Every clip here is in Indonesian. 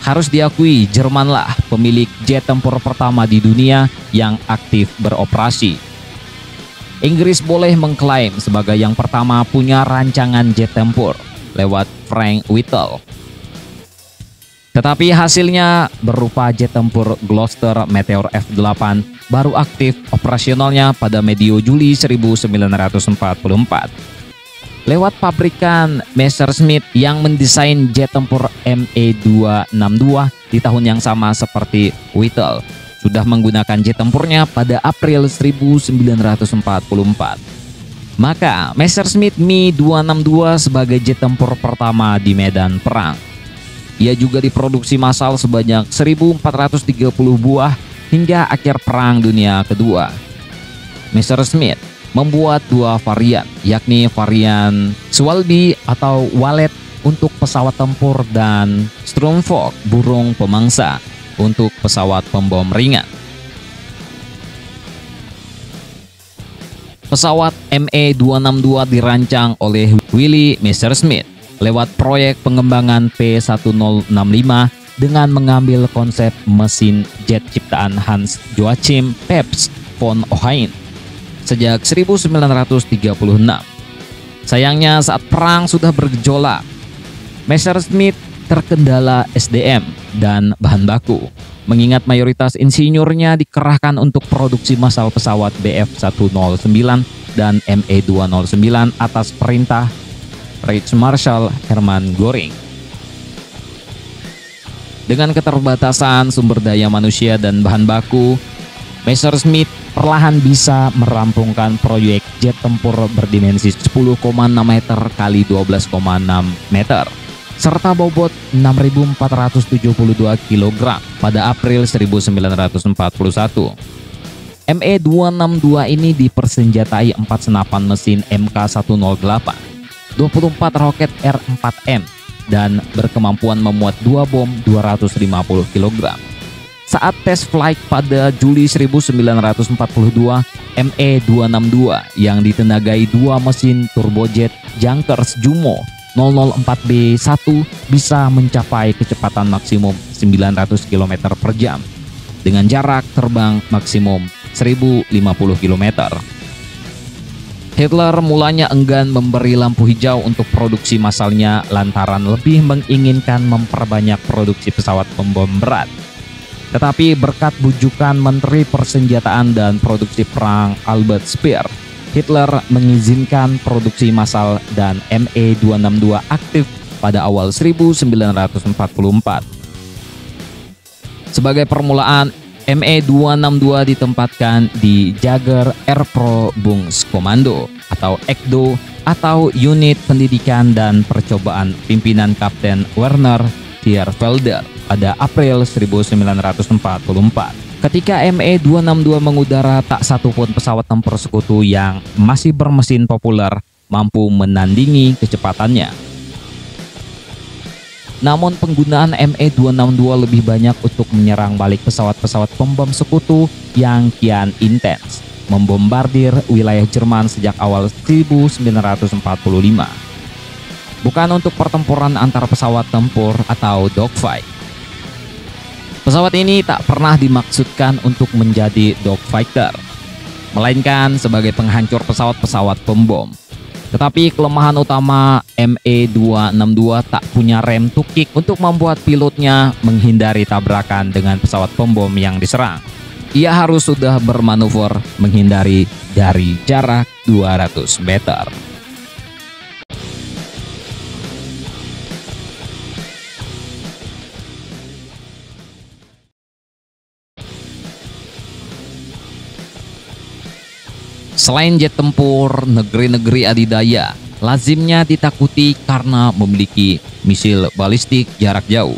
Harus diakui, Jermanlah pemilik jet tempur pertama di dunia yang aktif beroperasi. Inggris boleh mengklaim sebagai yang pertama punya rancangan jet tempur lewat Frank Whittle. Tetapi hasilnya berupa jet tempur Gloster Meteor F8 baru aktif operasionalnya pada medio Juli 1944. Lewat pabrikan Messerschmitt yang mendesain jet tempur ME-262 di tahun yang sama seperti Whittle, sudah menggunakan jet tempurnya pada April 1944. Maka Messerschmitt Me-262 sebagai jet tempur pertama di medan perang. Ia juga diproduksi massal sebanyak 1.430 buah hingga akhir Perang Dunia Kedua. Messerschmitt membuat dua varian, yakni varian Swalby atau Walet untuk pesawat tempur dan Strumpfok burung pemangsa untuk pesawat pembom ringan. Pesawat ME-262 dirancang oleh Willy Messerschmitt lewat proyek pengembangan P1065 dengan mengambil konsep mesin jet ciptaan Hans Joachim Pabst von Ohain sejak 1936. Sayangnya saat perang sudah bergejolak, Messerschmitt terkendala SDM dan bahan baku, mengingat mayoritas insinyurnya dikerahkan untuk produksi massal pesawat Bf-109 dan ME-209 atas perintah Reichsmarschall Hermann Göring. Dengan keterbatasan sumber daya manusia dan bahan baku, Messerschmitt perlahan bisa merampungkan proyek jet tempur berdimensi 10,6 meter kali 12,6 meter serta bobot 6.472 kg pada April 1941. ME-262 ini dipersenjatai 4 senapan mesin Mk108, 24 roket R4M, dan berkemampuan memuat 2 bom 250 kg. Saat tes flight pada Juli 1942, ME-262 yang ditenagai dua mesin turbojet Junkers Jumo 004B1 bisa mencapai kecepatan maksimum 900 km per jam dengan jarak terbang maksimum 1050 km. Hitler mulanya enggan memberi lampu hijau untuk produksi massalnya lantaran lebih menginginkan memperbanyak produksi pesawat pembom berat. Tetapi berkat bujukan Menteri Persenjataan dan Produksi Perang Albert Speer, Hitler mengizinkan produksi massal dan ME-262 aktif pada awal 1944. Sebagai permulaan, ME-262 ditempatkan di Jager Erprobungskommando atau EKDO atau Unit Pendidikan dan Percobaan Pimpinan Kapten Werner Thierfelder pada April 1944. Ketika ME-262 mengudara, tak satupun pesawat tempur sekutu yang masih bermesin populer mampu menandingi kecepatannya. Namun penggunaan ME-262 lebih banyak untuk menyerang balik pesawat-pesawat pembom sekutu yang kian intens, membombardir wilayah Jerman sejak awal 1945. Bukan untuk pertempuran antar pesawat tempur atau dogfight. Pesawat ini tak pernah dimaksudkan untuk menjadi dogfighter, melainkan sebagai penghancur pesawat-pesawat pembom. Tetapi kelemahan utama ME-262 tak punya rem tukik untuk membuat pilotnya menghindari tabrakan dengan pesawat pembom yang diserang. Ia harus sudah bermanuver menghindari dari jarak 200 meter. Selain jet tempur, negeri-negeri adidaya lazimnya ditakuti karena memiliki misil balistik jarak jauh.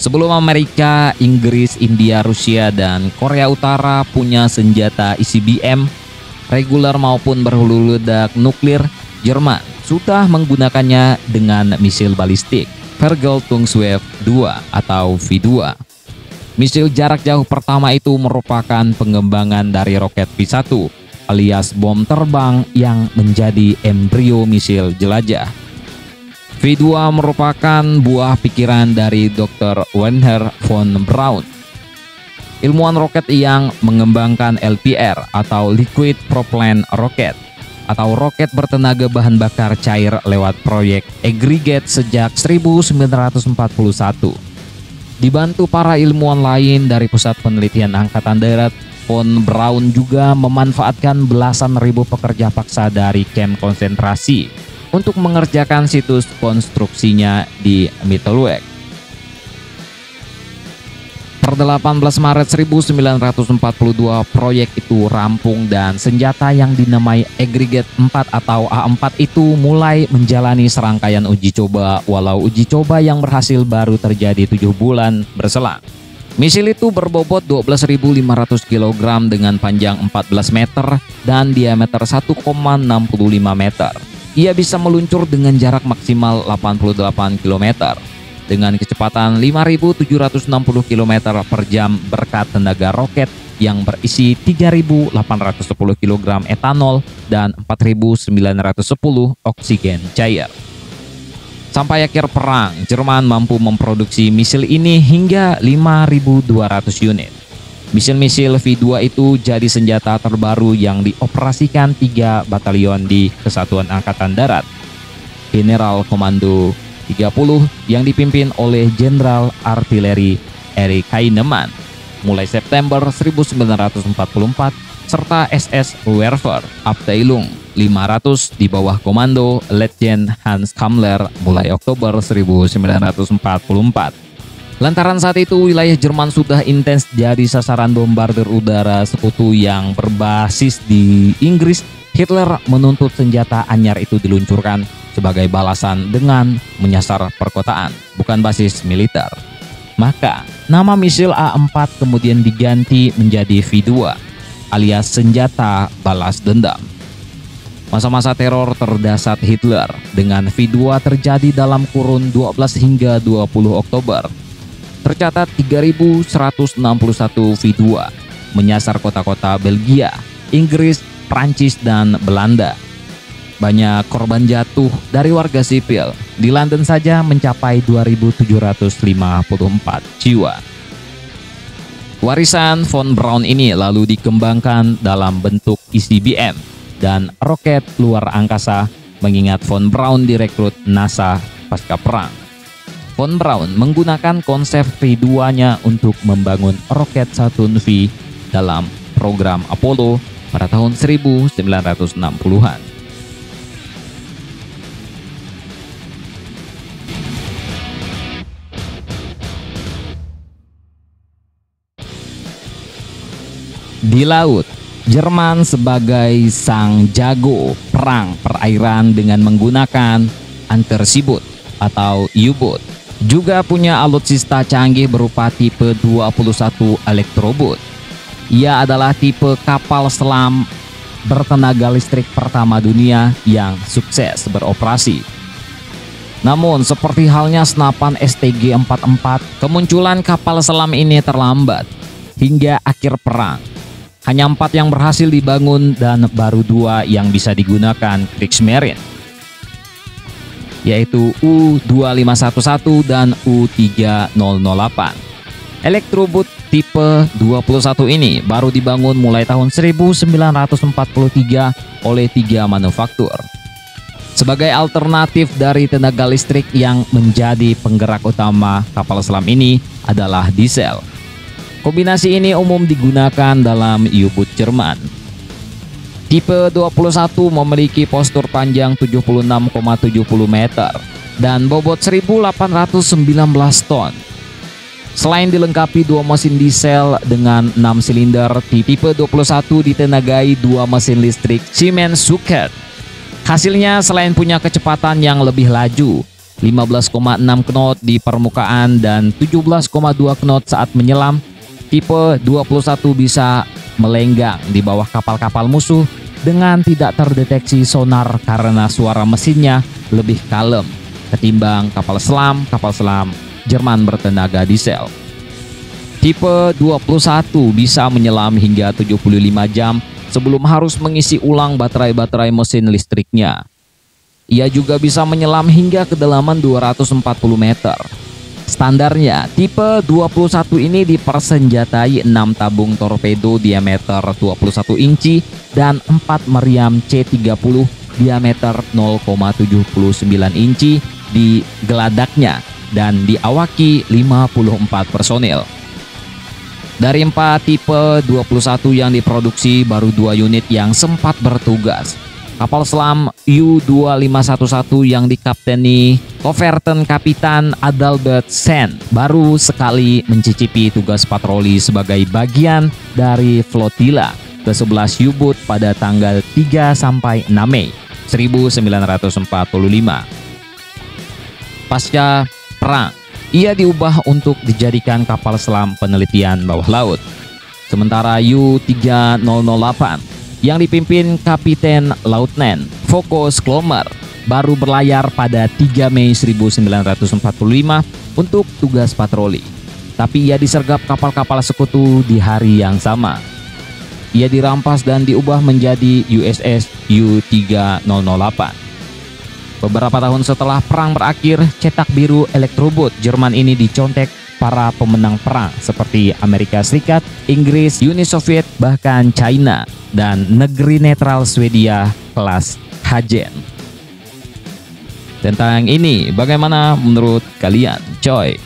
Sebelum Amerika, Inggris, India, Rusia, dan Korea Utara punya senjata ICBM, reguler maupun berhulu ledak nuklir, Jerman sudah menggunakannya dengan misil balistik Vergeltungswaffe 2 atau V2. Misil jarak jauh pertama itu merupakan pengembangan dari roket V1 alias bom terbang yang menjadi embrio misil jelajah. V2 merupakan buah pikiran dari Dr. Wernher von Braun, ilmuwan roket yang mengembangkan LPR atau Liquid Propellant Rocket atau roket bertenaga bahan bakar cair lewat proyek Aggregate sejak 1941. Dibantu para ilmuwan lain dari Pusat Penelitian Angkatan Darat, von Braun juga memanfaatkan belasan ribu pekerja paksa dari kamp konsentrasi untuk mengerjakan situs konstruksinya di Mittelweg. Per 18 Maret 1942 proyek itu rampung dan senjata yang dinamai Aggregate 4 atau A4 itu mulai menjalani serangkaian uji coba, walau uji coba yang berhasil baru terjadi 7 bulan berselang. Misil itu berbobot 12.500 kg dengan panjang 14 meter dan diameter 1,65 meter. Ia bisa meluncur dengan jarak maksimal 88 km dengan kecepatan 5.760 km per jam berkat tenaga roket yang berisi 3.810 kg etanol dan 4.910 oksigen cair. Sampai akhir perang, Jerman mampu memproduksi misil ini hingga 5.200 unit. Misil-misil V2 itu jadi senjata terbaru yang dioperasikan 3 batalion di Kesatuan Angkatan Darat. General Komando 30 yang dipimpin oleh Jenderal Artileri Erich Heinemann mulai September 1944 serta SS Werfer Abteilung 500 di bawah komando Letjen Hans Kammler mulai Oktober 1944. Lantaran saat itu wilayah Jerman sudah intens jadi sasaran bombardir udara sekutu yang berbasis di Inggris, Hitler menuntut senjata anyar itu diluncurkan sebagai balasan dengan menyasar perkotaan, bukan basis militer. Maka, nama misil A4 kemudian diganti menjadi V2, alias senjata balas dendam. Masa-masa teror terdasar Hitler dengan V2 terjadi dalam kurun 12 hingga 20 Oktober. Tercatat 3.161 V2 menyasar kota-kota Belgia, Inggris, Prancis, dan Belanda. Banyak korban jatuh dari warga sipil. Di London saja mencapai 2.754 jiwa. Warisan von Braun ini lalu dikembangkan dalam bentuk ICBM dan roket luar angkasa, mengingat von Braun direkrut NASA pasca perang. Von Braun menggunakan konsep V2-nya untuk membangun roket Saturn V dalam program Apollo pada tahun 1960-an. Di laut, Jerman sebagai sang jago perang perairan dengan menggunakan Unterseeboot atau U-boat juga punya alutsista canggih berupa tipe 21 Elektroboot. Ia adalah tipe kapal selam bertenaga listrik pertama dunia yang sukses beroperasi. Namun seperti halnya senapan STG-44, kemunculan kapal selam ini terlambat hingga akhir perang. Hanya 4 yang berhasil dibangun dan baru 2 yang bisa digunakan Kriegsmarine, yaitu U-2511 dan U-3008. Elektroboot tipe 21 ini baru dibangun mulai tahun 1943 oleh 3 manufaktur. Sebagai alternatif dari tenaga listrik yang menjadi penggerak utama kapal selam ini adalah diesel. Kombinasi ini umum digunakan dalam U-boat Jerman. Tipe 21 memiliki postur panjang 76,70 meter dan bobot 1.819 ton. Selain dilengkapi 2 mesin diesel dengan 6 silinder, tipe 21 ditenagai 2 mesin listrik Siemens Schuckert. Hasilnya selain punya kecepatan yang lebih laju, 15,6 knot di permukaan dan 17,2 knot saat menyelam, tipe 21 bisa melenggang di bawah kapal-kapal musuh dengan tidak terdeteksi sonar karena suara mesinnya lebih kalem ketimbang kapal selam Jerman bertenaga diesel. Tipe 21 bisa menyelam hingga 75 jam sebelum harus mengisi ulang baterai-baterai mesin listriknya. Ia juga bisa menyelam hingga kedalaman 240 meter. Standarnya, tipe 21 ini dipersenjatai 6 tabung torpedo diameter 21 inci dan 4 meriam C-30 diameter 0,79 inci di geladaknya dan diawaki 54 personil. Dari 4 tipe 21 yang diproduksi, baru 2 unit yang sempat bertugas. Kapal selam U-2511 yang dikapteni Koverten Kapitan Adalbert Sen baru sekali mencicipi tugas patroli sebagai bagian dari flotila ke-11 U-boat pada tanggal 3-6 Mei 1945. Pasca perang, ia diubah untuk dijadikan kapal selam penelitian bawah laut. Sementara U-3008 yang dipimpin Kapiten Lautnen Focus Klomer baru berlayar pada 3 Mei 1945 untuk tugas patroli. Tapi ia disergap kapal-kapal sekutu di hari yang sama. Ia dirampas dan diubah menjadi USS U-3008. Beberapa tahun setelah perang berakhir, cetak biru Elektroboot Jerman ini dicontek para pemenang perang seperti Amerika Serikat, Inggris, Uni Soviet, bahkan China, dan negeri netral Swedia kelas Hagen. Tentang ini, bagaimana menurut kalian, coy?